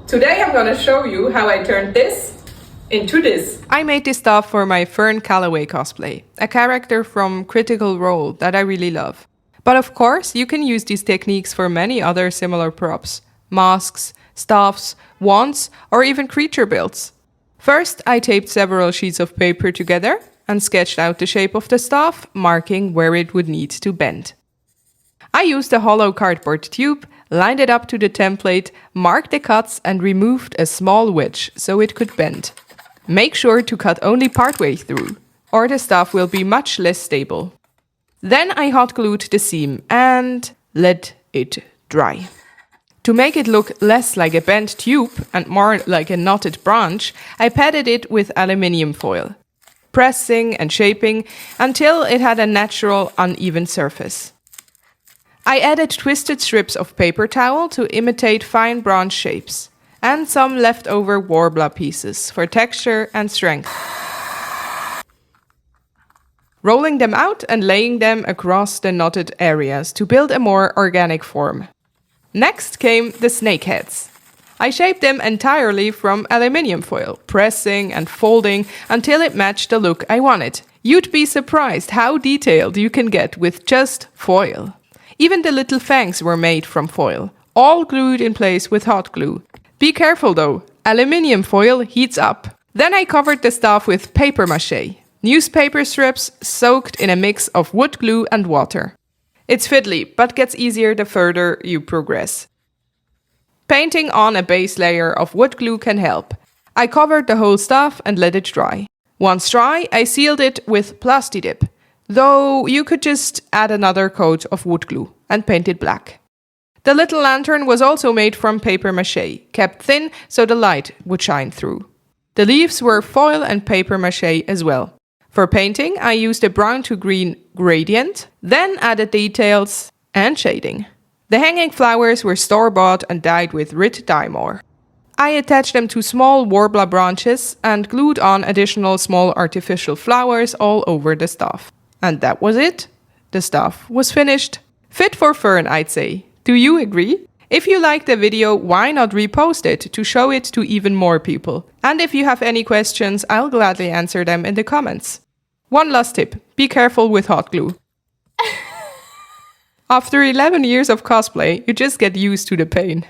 Today I'm gonna show you how I turned this into this. I made this stuff for my Fearne cosplay, a character from Critical Role that I really love. But of course, you can use these techniques for many other similar props, masks, staffs, wands, or even creature builds. First, I taped several sheets of paper together and sketched out the shape of the staff, marking where it would need to bend. I used a hollow cardboard tube, lined it up to the template, marked the cuts and removed a small wedge so it could bend. Make sure to cut only partway through, or the staff will be much less stable. Then I hot glued the seam and let it dry. To make it look less like a bent tube and more like a knotted branch, I padded it with aluminium foil, pressing and shaping until it had a natural uneven surface. I added twisted strips of paper towel to imitate fine branch shapes, and some leftover warbler pieces for texture and strength. Rolling them out and laying them across the knotted areas to build a more organic form. Next came the snake heads. I shaped them entirely from aluminium foil, pressing and folding until it matched the look I wanted. You'd be surprised how detailed you can get with just foil. Even the little fangs were made from foil, all glued in place with hot glue. Be careful though, aluminium foil heats up. Then I covered the staff with paper mache, newspaper strips soaked in a mix of wood glue and water. It's fiddly, but gets easier the further you progress. Painting on a base layer of wood glue can help. I covered the whole staff and let it dry. Once dry, I sealed it with Plasti-Dip, though you could just add another coat of wood glue and paint it black. The little lantern was also made from paper mache, kept thin so the light would shine through. The leaves were foil and paper mache as well. For painting, I used a brown to green gradient, then added details and shading. The hanging flowers were store-bought and dyed with Rit Dye-More. I attached them to small warbler branches and glued on additional small artificial flowers all over the staff. And that was it. The staff was finished. Fit for Fearne, I'd say. Do you agree? If you liked the video, why not repost it to show it to even more people? And if you have any questions, I'll gladly answer them in the comments. One last tip, be careful with hot glue. After 11 years of cosplay, you just get used to the pain.